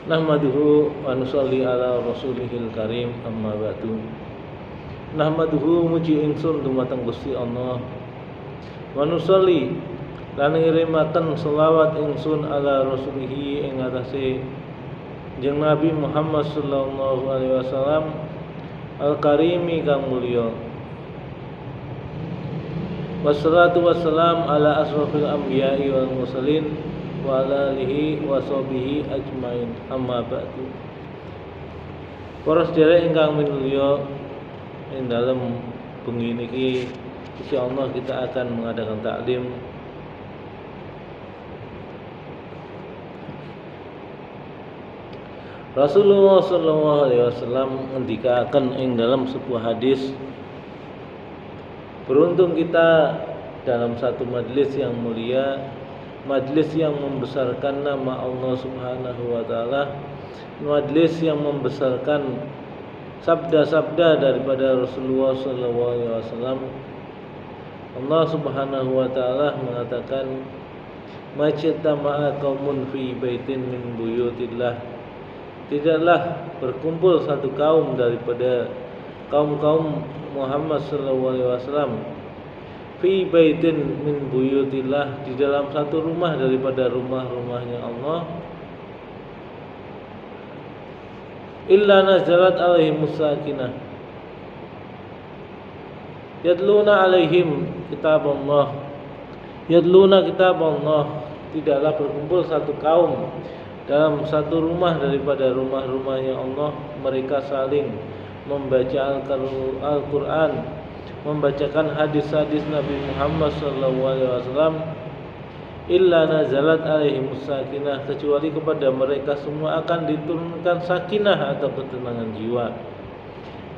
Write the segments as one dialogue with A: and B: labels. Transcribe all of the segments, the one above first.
A: Nahmaduhu wa nusalli ala rasulihil karim, amma ba'du. Nahmaduhu muji ingsun dumateng Gusti Allah, wa nusalli lan ngirimaken selawat ingsun ala rasulihi ing atase jeung Nabi Muhammad sallallahu alaihi wasallam al-karimi kang mulya. Wassalatu wassalam ala asrofil anbiya'i wal mursalin wa ala alihi wa sahbihi ajmain, amma ba'du. Para sedherek ingkang minulya, ing dalem bengi niki insyaallah kita akan mengadakan taklim Rasulullah sallallahu alaihi wasallam ngendikaken ing dalam sebuah hadis, beruntung kita dalam satu majlis yang mulia, majlis yang membesarkan nama Allah Subhanahu wa taala, majlis yang membesarkan sabda-sabda daripada Rasulullah sallallahu alaihi wasallam. Allah Subhanahu wa taala mengatakan, "Majtama'a qaumun fi baitin min buyutillah." Tidaklah berkumpul satu kaum daripada kaum-kaum Muhammad sallallahu alaihi wasallam fi baitin min buyutillah, di dalam satu rumah daripada rumah-rumahnya Allah, illa nazalat alaihimus sakinah yadluna alaihim kitaballah. Yadluna kitaballah, tidaklah berkumpul satu kaum dalam satu rumah daripada rumah-rumahnya Allah, mereka saling membaca Al-Quran, membacakan hadis-hadis Nabi Muhammad SAW, illa nazalat alaihimus sakinah, kecuali kepada mereka semua akan diturunkan sakinah atau ketenangan jiwa.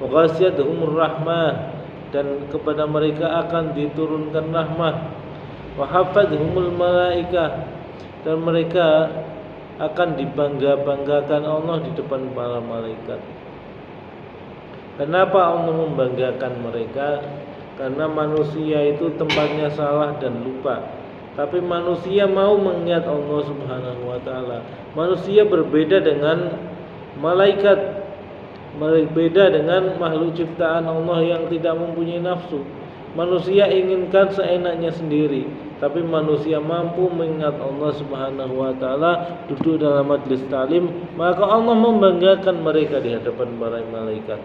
A: Wa ghasyiyatuhumur rahmah, dan kepada mereka akan diturunkan rahmah. Wa hafadhumul malaikah, dan mereka akan dibangga-banggakan Allah di depan para malaikat. Kenapa Allah membanggakan mereka? Karena manusia itu tempatnya salah dan lupa, tapi manusia mau mengingat Allah Subhanahu wa taala. Manusia berbeda dengan malaikat, berbeda dengan makhluk ciptaan Allah yang tidak mempunyai nafsu. Manusia inginkan seenaknya sendiri, tapi manusia mampu mengingat Allah Subhanahu wa taala, duduk dalam majlis talim, maka Allah membanggakan mereka di hadapan para malaikat.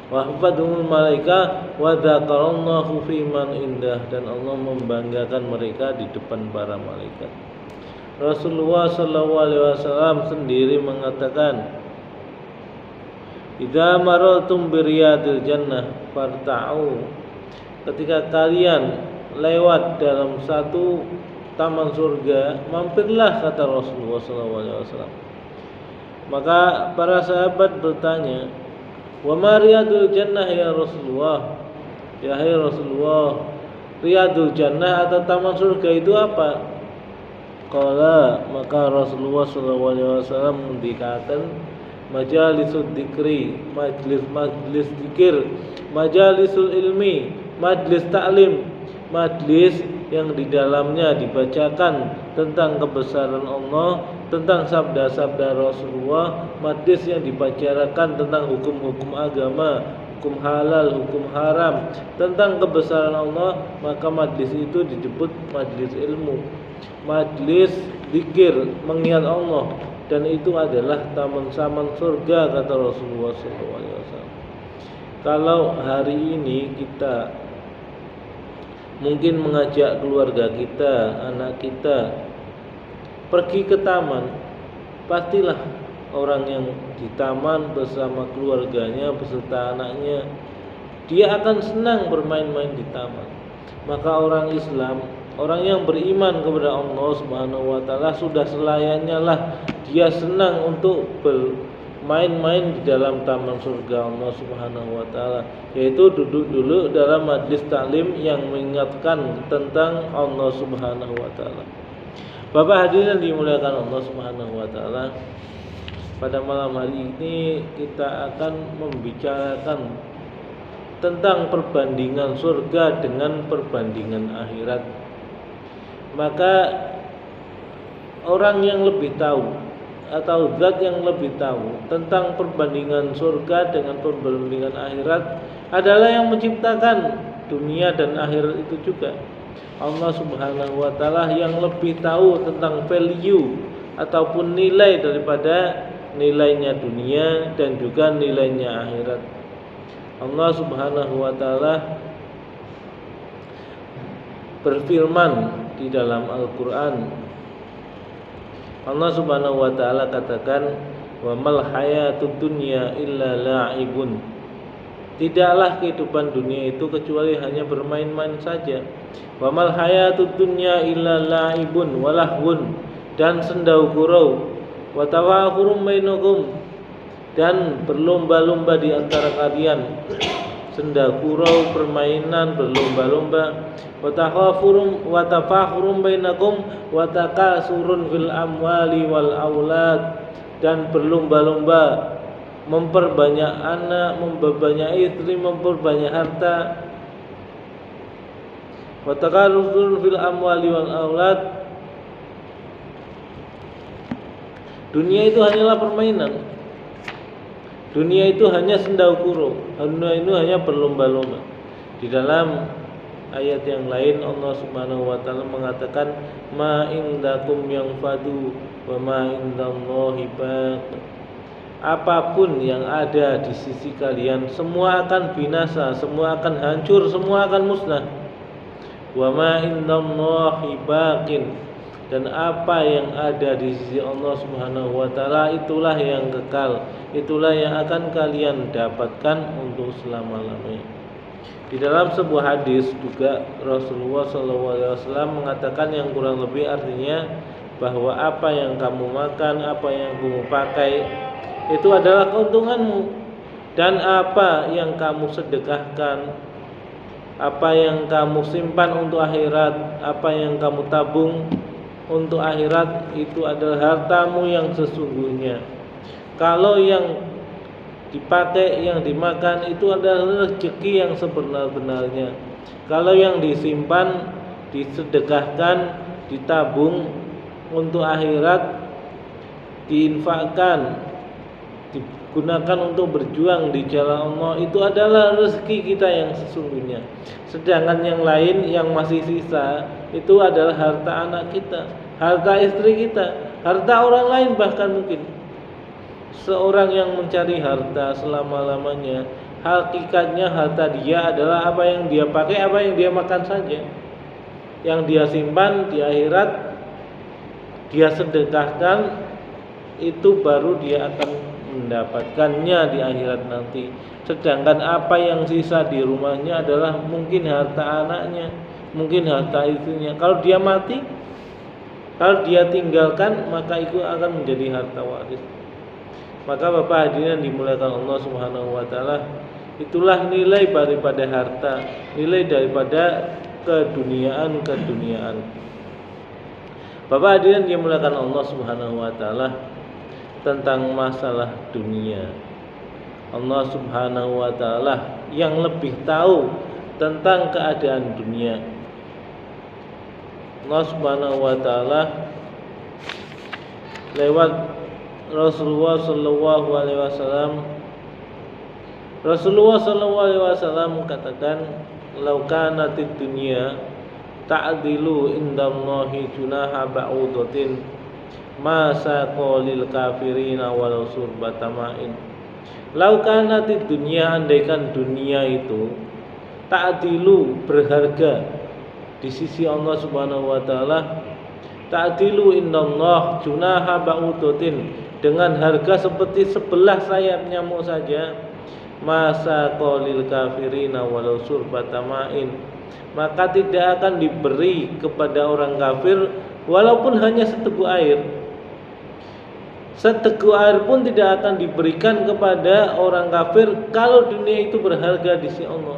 A: Wa hafadhumul malaika wa dzakarallahu fi man indah, dan Allah membanggakan mereka di depan para malaikat. Rasulullah sallallahu alaihi wasallam sendiri mengatakan, "Idza marartum bi riyadil jannah farta'u." Ketika kalian lewat dalam satu taman surga, mampirlah, kata Rasulullah SAW. Maka para sahabat bertanya, "Wa ma riyadul jannah ya Rasulullah?" Ya hai Rasulullah, riyadul jannah atau taman surga itu apa? Qala, maka Rasulullah SAW mendikatakan, majalisud dzikri, majlis zikir, majalisul ilmi, majlis taklim, majlis yang di dalamnya dibacakan tentang kebesaran Allah, tentang sabda-sabda Rasulullah, majlis yang dibicarakan tentang hukum-hukum agama, hukum halal, hukum haram, tentang kebesaran Allah, maka majlis itu disebut majlis ilmu, majlis zikir, mengingat Allah, dan itu adalah taman-taman surga, kata Rasulullah SAW. Kalau hari ini kita mungkin mengajak keluarga kita, anak kita pergi ke taman, pastilah orang yang di taman bersama keluarganya, beserta anaknya, dia akan senang bermain-main di taman. Maka orang Islam, orang yang beriman kepada Allah Subhanahu wa taala, sudah selayaknya lah dia senang untuk bermain-main di dalam taman surga Allah Subhanahu wa taala, yaitu duduk dulu dalam majlis taklim yang mengingatkan tentang Allah Subhanahu wa taala. Bapak hadirin dimuliakan Allah Subhanahu wa taala, pada malam hari ini kita akan membicarakan tentang perbandingan surga dengan perbandingan akhirat. Maka orang yang lebih tahu atau zat yang lebih tahu tentang perbandingan surga dengan perbandingan akhirat adalah yang menciptakan dunia dan akhirat itu juga. Allah Subhanahu wa taala yang lebih tahu tentang value ataupun nilai daripada nilainya dunia dan juga nilainya akhirat. Allah Subhanahu wa taala berfirman di dalam Al-Qur'an. Allah Subhanahu wa taala katakan, "Wa mal hayatud dunya illa la'ibun." Tidaklah kehidupan dunia itu kecuali hanya bermain-main saja. Wa mal hayatud dunya illa la'ibun wa lahwun, dan sendau gurau, wa tawafurum bainakum, dan berlomba-lomba di antara kalian. Senda gurau, permainan, berlomba-lomba. Wa tafahurum bainakum wa takasurun fil amwali wal aulad, dan berlomba-lomba memperbanyak anak, memperbanyak istri, memperbanyak harta. Wa takasurun fil amwali wal aulad. Dunia itu hanyalah permainan. Dunia itu hanya sendau gurau. Dunia itu hanya berlomba-lomba. Di dalam ayat yang lain Allah Subhanahu wa taala mengatakan, ma indakum yanfadu wa ma indallahi baq. Apapun yang ada di sisi kalian semua akan binasa, semua akan hancur, semua akan musnah. Wa ma indallahi baqin, dan apa yang ada di sisi Allah Subhanahu wa taala itulah yang kekal, itulah yang akan kalian dapatkan untuk selama-lamanya. Di dalam sebuah hadis juga Rasulullah SAW mengatakan yang kurang lebih artinya bahwa apa yang kamu makan, apa yang kamu pakai itu adalah keuntunganmu, dan apa yang kamu sedekahkan, apa yang kamu simpan untuk akhirat, apa yang kamu tabung untuk akhirat itu adalah hartamu yang sesungguhnya. Kalau yang dipakai, yang dimakan itu adalah rezeki yang sebenar-benarnya. Kalau yang disimpan, disedekahkan, ditabung untuk akhirat, diinfakkan, digunakan untuk berjuang di jalan Allah, itu adalah rezeki kita yang sesungguhnya. Sedangkan yang lain yang masih sisa itu adalah harta anak kita, harta istri kita, harta orang lain. Bahkan mungkin seorang yang mencari harta selama-lamanya, hakikatnya harta dia adalah apa yang dia pakai, apa yang dia makan saja. Yang dia simpan di akhirat, dia sedekahkan, itu baru dia akan mendapatkannya di akhirat nanti. Sedangkan apa yang sisa di rumahnya adalah mungkin harta anaknya, mungkin harta istrinya. Kalau dia mati, kalau dia tinggalkan, maka itu akan menjadi harta waris. Maka Bapak hadirin dimuliakan Allah Subhanahu wa taala, itulah nilai daripada harta, nilai daripada keduniaan. Bapak hadirin dimuliakan Allah Subhanahu wa taala, tentang masalah dunia, Allah Subhanahu wa taala yang lebih tahu tentang keadaan dunia. Allah Subhanahu wa taala lewat Rasulullah sallallahu alaihi wasallam katakan, "Lau kanatid dunya ta'dilu indallahi junaha ba'udatin ma saqalil kafirina walau surbata ma'in." Lau kanatid dunya, andaikan dunia itu ta'dilu, berharga di sisi Allah Subhanahu wa taala, ta'dilu indallah junaha ba'udatin, dengan harga seperti sebelah sayap nyamuk saja, masa qalil kafirina walau surbata ma'in, maka tidak akan diberi kepada orang kafir walaupun hanya seteguk air. Seteguk air pun tidak akan diberikan kepada orang kafir kalau dunia itu berharga di sisi Allah.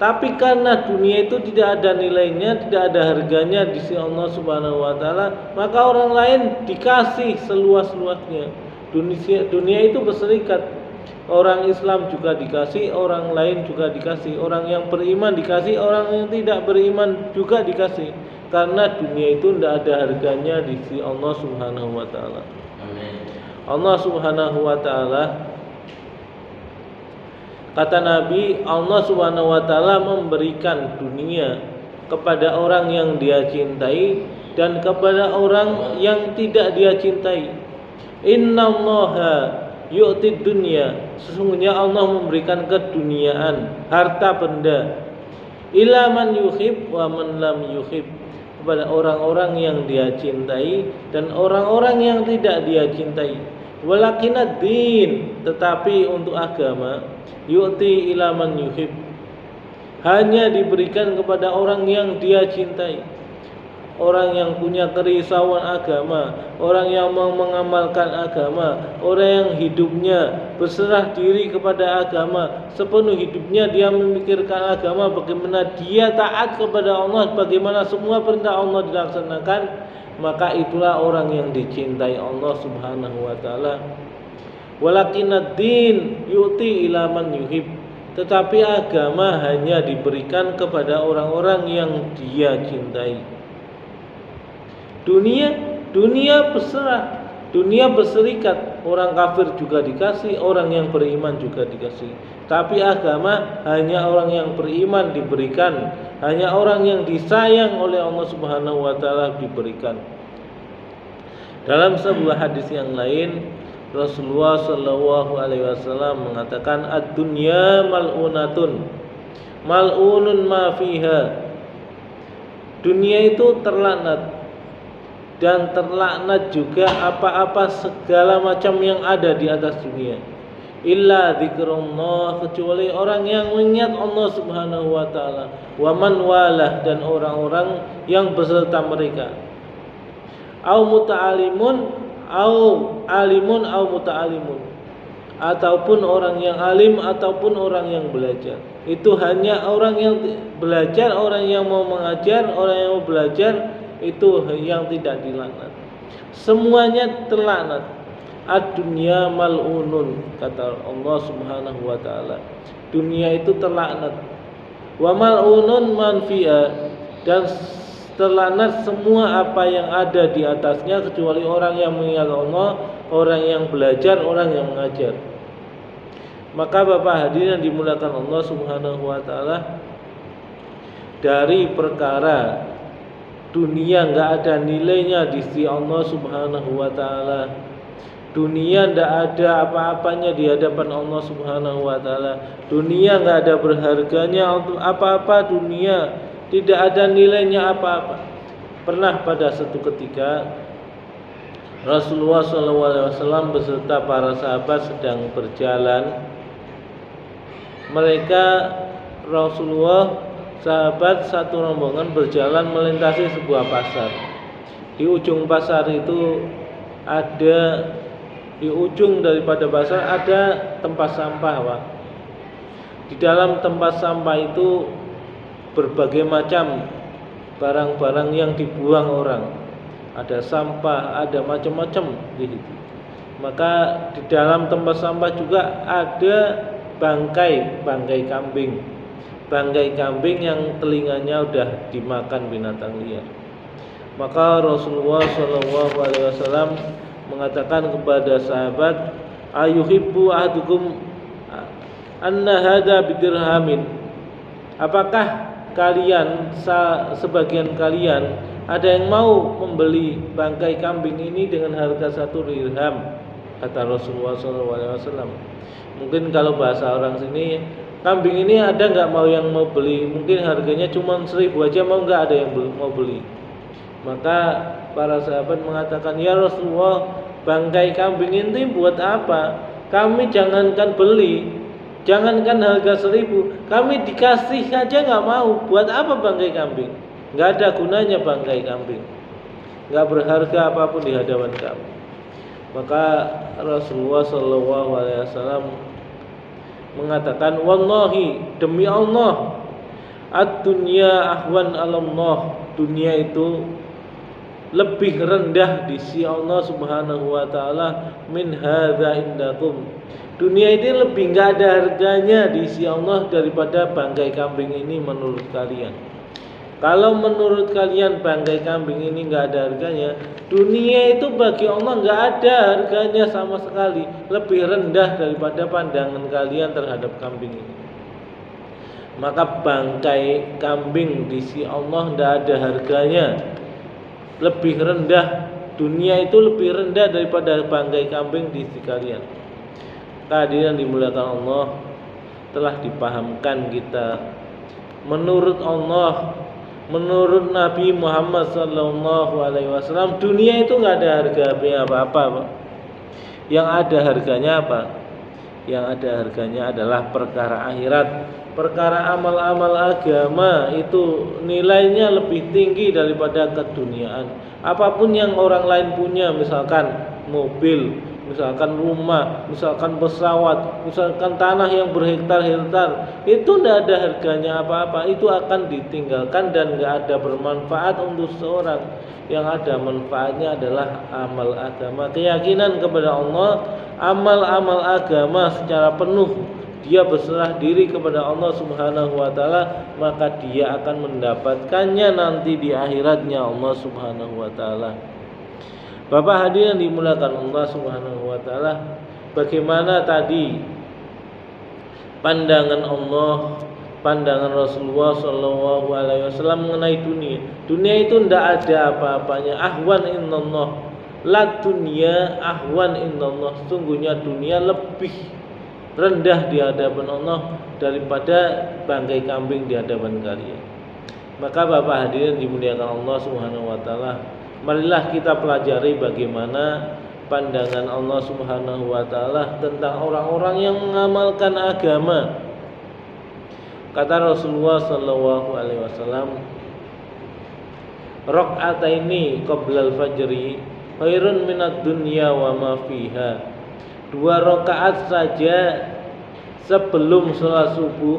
A: Tapi karena dunia itu tidak ada nilainya, tidak ada harganya di sisi Allah Subhanahu wa taala, maka orang lain dikasih seluas-luasnya. Dunia itu berserikat. Orang Islam juga dikasih, orang lain juga dikasih, orang yang beriman dikasih, orang yang tidak beriman juga dikasih. karena dunia itu tidak ada harganya di sisi Allah Subhanahu wa taala.
B: Amin.
A: Allah Subhanahu wa taala, kata Nabi, Allah Subhanahu wa taala memberikan dunia kepada orang yang dia cintai dan kepada orang yang tidak dia cintai. Innallaha yu'tid dunya, sesungguhnya Allah memberikan keduniaan, harta benda, ila man yuhib wa man lam yuhib, kepada orang-orang yang dia cintai dan orang-orang yang tidak dia cintai. Walakinad din, tetapi untuk agama, yu'ti ila man yuhib, hanya diberikan kepada orang yang dia cintai. Orang yang punya kerisauan agama, orang yang mau mengamalkan agama, orang yang hidupnya berserah diri kepada agama, sepenuh hidupnya dia memikirkan agama, bagaimana dia taat kepada Allah, bagaimana semua perintah Allah dilaksanakan, maka itulah orang yang dicintai Allah Subhanahu wa taala. Walakinad din yu'ti ila man yuhib, tetapi agama hanya diberikan kepada orang-orang yang dia cintai. Dunia berserah, dunia berserikat, orang kafir juga dikasih, orang yang beriman juga dikasih. Tapi agama hanya orang yang beriman diberikan, hanya orang yang disayang oleh Allah Subhanahu wa taala diberikan. Dalam sebuah hadis yang lain, Rasulullah Shallallahu alaihi wasallam mengatakan, ad-dunya mal'unatun, mal'unun ma fiha. Dunia itu terlaknat, dan terlaknat juga apa-apa segala macam yang ada di atas dunia. Illa dzikrullah, kecuali orang yang mengingat Allah Subhanahu wa taala, wa man walah, dan orang-orang yang beserta mereka. Au muta'alimun, au alimun, au muta'alimun, ataupun orang yang alim ataupun orang yang belajar. Itu hanya orang yang belajar, orang yang mau mengajar, orang yang mau belajar, itu yang tidak dilaknat. Semuanya terlaknat. Ad-dunya mal'unun, kata Allah Subhanahu wa taala. Dunia itu terlaknat. Wa mal'unun man fiha, dan terlaknat semua apa yang ada di atasnya kecuali orang yang mengingat Allah, orang yang belajar, orang yang mengajar. Maka Bapak hadirin yang dimuliakan Allah Subhanahu wa taala, dari perkara dunia enggak ada nilainya di sisi Allah Subhanahu wa taala. Dunia enggak ada apa-apanya di hadapan Allah Subhanahu wa taala. Dunia enggak ada berharganya untuk apa-apa, dunia tidak ada nilainya apa-apa. Pernah pada satu ketika Rasulullah SAW beserta para sahabat sedang berjalan. Mereka, Rasulullah, sahabat satu rombongan berjalan melintasi sebuah pasar. Di ujung pasar itu ada, di ujung daripada pasar ada tempat sampah, Pak. Di dalam tempat sampah itu berbagai macam barang-barang yang dibuang orang. Ada sampah, ada macam-macam di situ. Maka di dalam tempat sampah juga ada bangkai kambing. Bangkai kambing yang telinganya udah dimakan binatang liar. Maka Rasulullah SAW mengatakan kepada sahabat, ayuhibbu ahadukum anna hada bidirhamin. Apakah kalian, sebagian kalian, ada yang mau membeli bangkai kambing ini dengan harga 1 dirham? Kata Rasulullah SAW. Mungkin kalau bahasa orang sini, kambing ini ada nggak mau yang mau beli? Mungkin harganya cuma 1000 aja, mau nggak ada yang mau beli? Maka para sahabat mengatakan, ya Rasulullah, bangkai kambing ini buat apa? Kami jangankan beli, jangankan harga 1000, kami dikasih saja nggak mau. Buat apa bangkai kambing? Nggak ada gunanya bangkai kambing, nggak berharga apapun di hadapan kami. Maka Rasulullah SAW mengatakan, wallahi, demi Allah, ad-dunya ahwan 'alallah, dunia itu lebih rendah di sisi Allah Subhanahu wa taala min hadza indakum. Dunia ini lebih enggak ada harganya di sisi Allah daripada bangkai kambing ini menurut kalian. Kalau menurut kalian bangkai kambing ini nggak ada harganya, dunia itu bagi Allah nggak ada harganya sama sekali, lebih rendah daripada pandangan kalian terhadap kambing ini. Maka bangkai kambing di sisi Allah nggak ada harganya, lebih rendah. Dunia itu lebih rendah daripada bangkai kambing di sisi kalian. Kehadiran dimuliakan Allah, telah dipahamkan kita menurut Allah, menurut Nabi Muhammad SAW, dunia itu nggak ada harganya apa-apa, Pak. Yang ada harganya apa? Yang ada harganya adalah perkara akhirat. Perkara amal-amal agama itu nilainya lebih tinggi daripada keduniaan. Apapun yang orang lain punya, misalkan mobil, misalkan rumah, misalkan pesawat, misalkan tanah yang berhektar-hektar, itu tidak ada harganya apa-apa. Itu akan ditinggalkan dan tidak ada bermanfaat untuk seorang. Yang ada manfaatnya adalah amal agama, keyakinan kepada Allah, amal-amal agama secara penuh. Dia berserah diri kepada Allah Subhanahu wa taala, maka dia akan mendapatkannya nanti di akhiratnya Allah Subhanahu wa taala. Bapak hadirin dimuliakan Allah Subhanahu wa taala, bagaimana tadi pandangan Allah, pandangan Rasulullah sallallahu alaihi wasallam mengenai dunia. Dunia itu tidak ada apa-apanya. Ahwan innallah, la dunya ahwan innallah. Sungguhnya dunia lebih rendah di hadapan Allah daripada bangkai kambing di hadapan kalian. Maka Bapak hadirin dimuliakan Allah Subhanahu wa taala, marilah kita pelajari bagaimana pandangan Allah Subhanahu wa taala tentang orang-orang yang mengamalkan agama. Kata Rasulullah sallallahu alaihi wasallam, rakaataini qabla al-fajri khairun minad dunya wa ma fiha. 2 rakaat saja sebelum salat subuh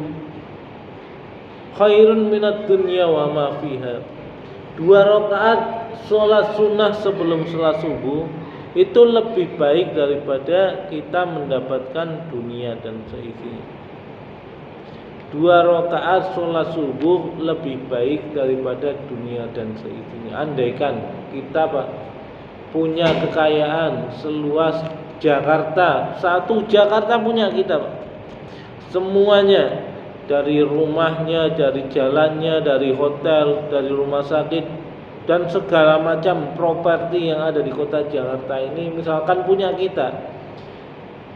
A: khairun minad dunya wa ma fiha. 2 rakaat salat sunnah sebelum salat subuh itu lebih baik daripada kita mendapatkan dunia dan seisinya. 2 rakaat salat subuh lebih baik daripada dunia dan seisinya. Andaikan kita, Pak, punya kekayaan seluas Jakarta, satu Jakarta punya kita, Pak. Semuanya, dari rumahnya, dari jalannya, dari hotel, dari rumah sakit, dan segala macam properti yang ada di kota Jakarta ini misalkan punya kita,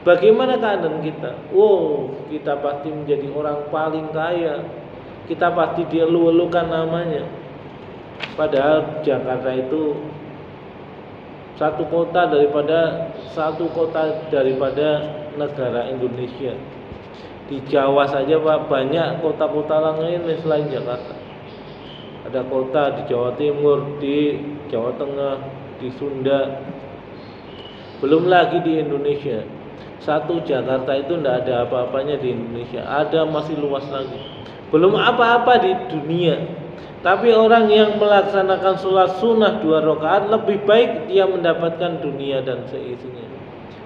A: bagaimana keadaan kita? Oh, kita pasti menjadi orang paling kaya, kita pasti dielu-elukan namanya. Padahal Jakarta itu satu kota daripada negara Indonesia. Di Jawa saja, Pak, banyak kota-kota lain selain Jakarta. Ada kota di Jawa Timur, di Jawa Tengah, di Sunda. Belum lagi di Indonesia. Satu Jakarta itu tidak ada apa-apanya di Indonesia. Ada masih luas lagi. Belum apa-apa di dunia. Tapi orang yang melaksanakan sholat sunnah 2 rakaat lebih baik dia mendapatkan dunia dan seisinya.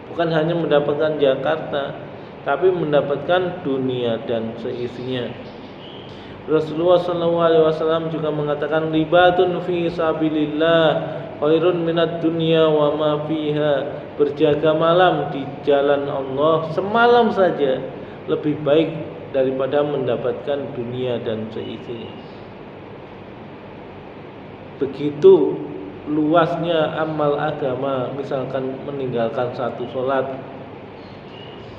A: Bukan hanya mendapatkan Jakarta, tapi mendapatkan dunia dan seisinya. Rasulullah SAW juga mengatakan, libatun fi sabilillah khairun minad dunya wa ma fiha. Berjaga malam di jalan Allah semalam saja lebih baik daripada mendapatkan dunia dan seisinya. Begitu luasnya amal agama, misalkan meninggalkan satu sholat.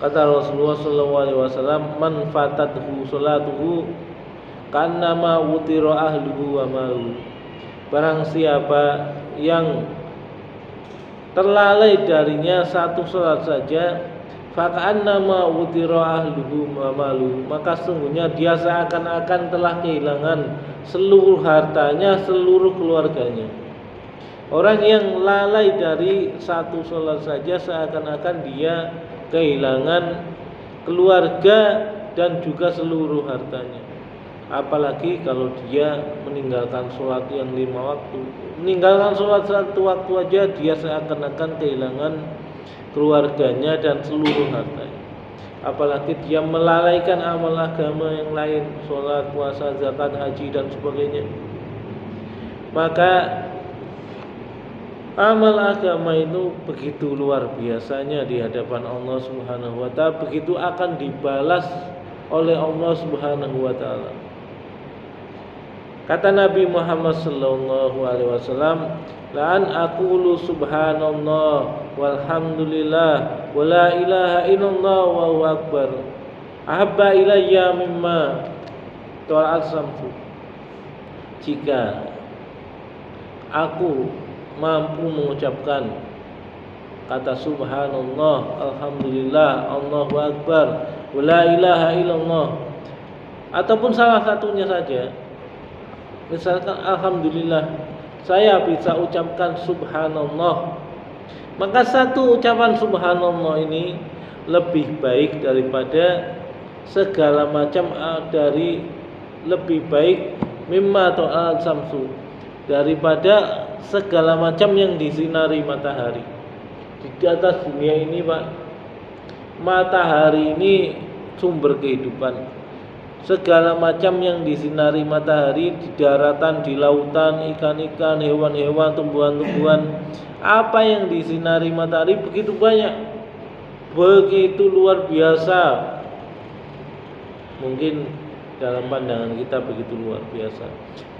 A: Kata Rasulullah SAW, man fatathu sholatuhu kannama wutira ahluhu wa malu. Barang siapa yang terlalai darinya satu sholat saja, fakannama wutira ahluhu wa malu, maka sungguhnya dia seakan-akan telah kehilangan seluruh hartanya, seluruh keluarganya. Orang yang lalai dari satu sholat saja seakan-akan dia kehilangan keluarga dan juga seluruh hartanya. Apalagi kalau dia meninggalkan sholat yang 5 waktu. Meninggalkan sholat 1 waktu aja dia seakan-akan kehilangan keluarganya dan seluruh hartanya. Apalagi dia melalaikan amal agama yang lain, sholat, puasa, zakat, haji dan sebagainya. Maka amal agama itu begitu luar biasanya di hadapan Allah Subhanahu wa taala, begitu akan dibalas oleh Allah Subhanahu wa taala. Kata Nabi Muhammad sallallahu alaihi wasallam, "La an aqulu subhanallah walhamdulillah wa la ilaha illallah wallahu akbar ahabba ilayya mimma ta'al samsu." Jika aku mampu mengucapkan kata subhanallah, alhamdulillah, Allahu akbar, wa la ilaha illallah, ataupun salah satunya saja, misalkan alhamdulillah, saya bisa ucapkan subhanallah, maka satu ucapan subhanallah ini lebih baik daripada segala macam dari lebih baik mimma ta'al samsu, daripada segala macam yang disinari matahari. Di atas dunia ini, Pak, matahari ini sumber kehidupan. Segala macam yang disinari matahari di daratan, di lautan, ikan-ikan, hewan-hewan, tumbuhan-tumbuhan, apa yang disinari matahari begitu banyak, begitu luar biasa. Mungkin dalam pandangan kita begitu luar biasa,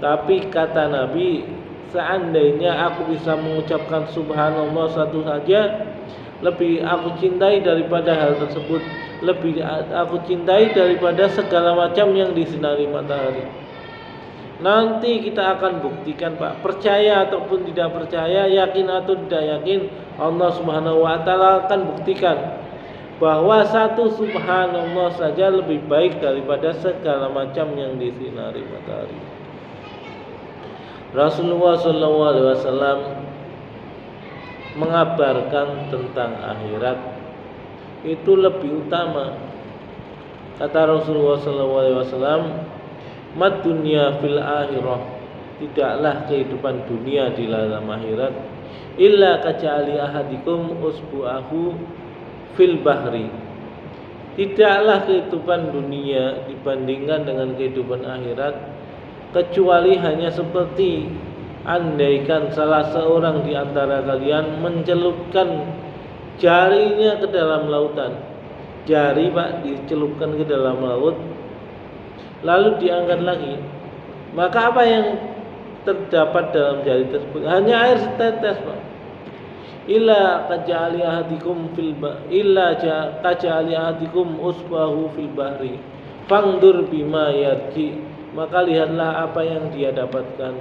A: tapi kata Nabi, seandainya aku bisa mengucapkan subhanallah satu saja, lebih aku cintai daripada hal tersebut, lebih aku cintai daripada segala macam yang disinari matahari. Nanti kita akan buktikan, Pak, percaya ataupun tidak percaya, yakin atau tidak yakin, Allah Subhanahu wa taala akan buktikan bahwa satu subhanallah saja lebih baik daripada segala macam yang disinari matahari. Rasulullah SAW mengabarkan tentang akhirat itu lebih utama. Kata Rasulullah SAW, "Mad dunya fil akhirah," tidaklah kehidupan dunia di dalam akhirat, "illa kaja'ali ahadikum usbu'ahu fil bahri," tidaklah kehidupan dunia dibandingkan dengan kehidupan akhirat kecuali hanya seperti andaikan salah seorang di antara kalian mencelupkan jarinya ke dalam lautan. Jari, Pak, dicelupkan ke dalam laut, lalu diangkat lagi. Maka apa yang terdapat dalam jari tersebut? Hanya air setetes, Pak. Illa kaja'ali ahadikum usbahu fil bahri fangdur bima yarji, maka lihatlah apa yang dia dapatkan.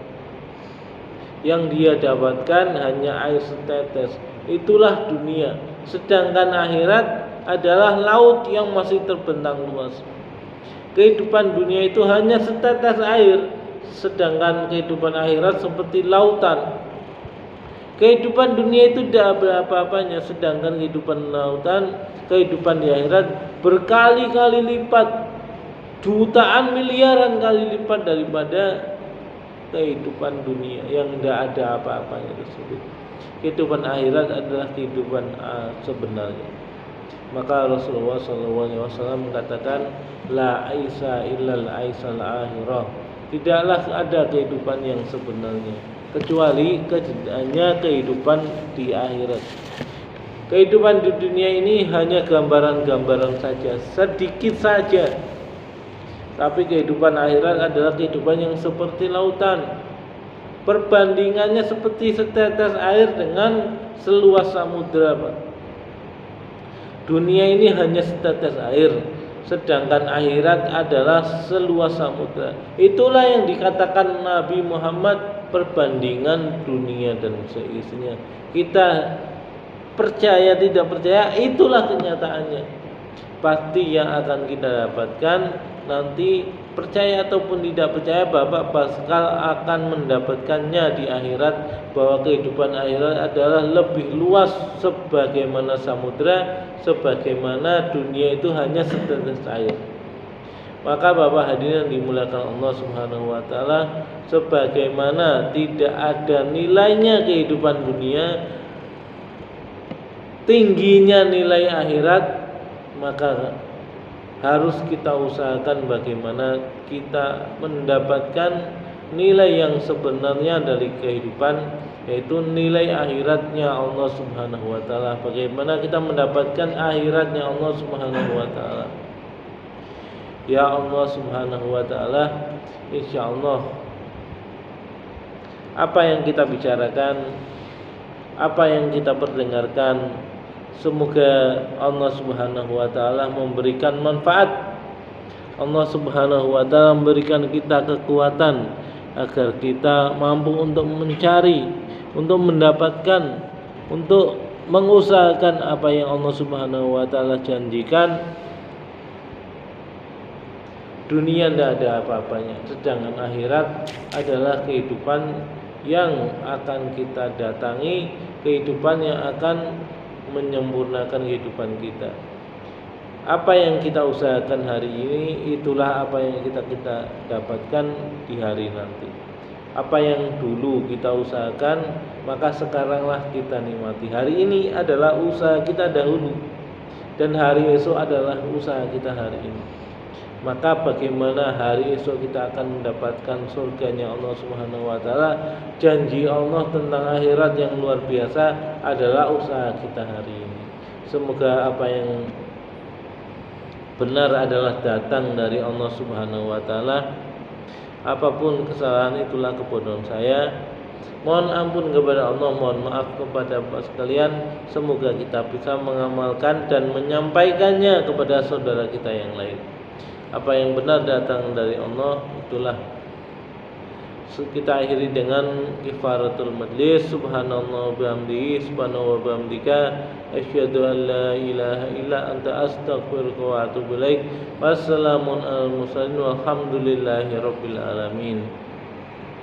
A: Yang dia dapatkan hanya air setetes. Itulah dunia. Sedangkan akhirat adalah laut yang masih terbentang luas. Kehidupan dunia itu hanya setetes air, sedangkan kehidupan akhirat seperti lautan. Kehidupan dunia itu tidak berapa-apanya, sedangkan kehidupan lautan, kehidupan di akhirat berkali-kali lipat, jutaan miliaran kali lipat daripada kehidupan dunia yang tidak ada apa-apanya tersebut. Kehidupan akhirat adalah kehidupan sebenarnya. Maka Rasulullah SAW mengatakan, "La aisa illal aisal akhirah," tidaklah ada kehidupan yang sebenarnya kecuali hanya kehidupan di akhirat. Kehidupan di dunia ini hanya gambaran-gambaran saja, sedikit saja. Tapi kehidupan akhirat adalah kehidupan yang seperti lautan. Perbandingannya seperti setetes air dengan seluas samudra, Pak. Dunia ini hanya setetes air, sedangkan akhirat adalah seluas samudra. Itulah yang dikatakan Nabi Muhammad, perbandingan dunia dan seisinya. Kita percaya tidak percaya, itulah kenyataannya. Pasti yang akan kita dapatkan nanti, percaya ataupun tidak percaya, Bapak Pascal akan mendapatkannya di akhirat, bahwa kehidupan akhirat adalah lebih luas sebagaimana samudra, sebagaimana dunia itu hanya setetes air. Maka Bapak hadirin dimuliakan Allah Subhanahu wa taala, sebagaimana tidak ada nilainya kehidupan dunia, tingginya nilai akhirat, maka harus kita usahakan bagaimana kita mendapatkan nilai yang sebenarnya dari kehidupan, yaitu nilai akhiratnya Allah Subhanahu wa taala. Bagaimana kita mendapatkan akhiratnya Allah Subhanahu wa taala? Ya Allah Subhanahu wa taala, insyaallah apa yang kita bicarakan, apa yang kita perdengarkan, semoga Allah Subhanahu wa taala memberikan manfaat. Allah Subhanahu wa taala memberikan kita kekuatan agar kita mampu untuk mencari, untuk mendapatkan, untuk mengusahakan apa yang Allah Subhanahu wa taala janjikan. Dunia tidak ada apa-apanya, sedangkan akhirat adalah kehidupan yang akan kita datangi, kehidupan yang akan menyempurnakan kehidupan kita. Apa yang kita usahakan hari ini, itulah apa yang kita dapatkan di hari nanti. Apa yang dulu kita usahakan, maka sekaranglah kita nikmati. Hari ini adalah usaha kita dahulu, dan hari esok adalah usaha kita hari ini. Maka bagaimana hari esok kita akan mendapatkan surganya Allah Subhanahu wa taala? Janji Allah tentang akhirat yang luar biasa adalah usaha kita hari ini. Semoga apa yang benar adalah datang dari Allah Subhanahu wa taala. Apapun kesalahan itulah kebodohan saya. Mohon ampun kepada Allah, mohon maaf kepada Bapak sekalian. Semoga kita bisa mengamalkan dan menyampaikannya kepada saudara kita yang lain. Apa yang benar datang dari Allah, itulah kita akhiri dengan kifaratul majlis. Subhanallah wa bihamdihi, subhanahu wa bihamdika, asyhadu an la ilaha illa anta, astaghfiruka wa atubu ilaik. Wassalamun alal mursalin walhamdulillahi rabbil alamin.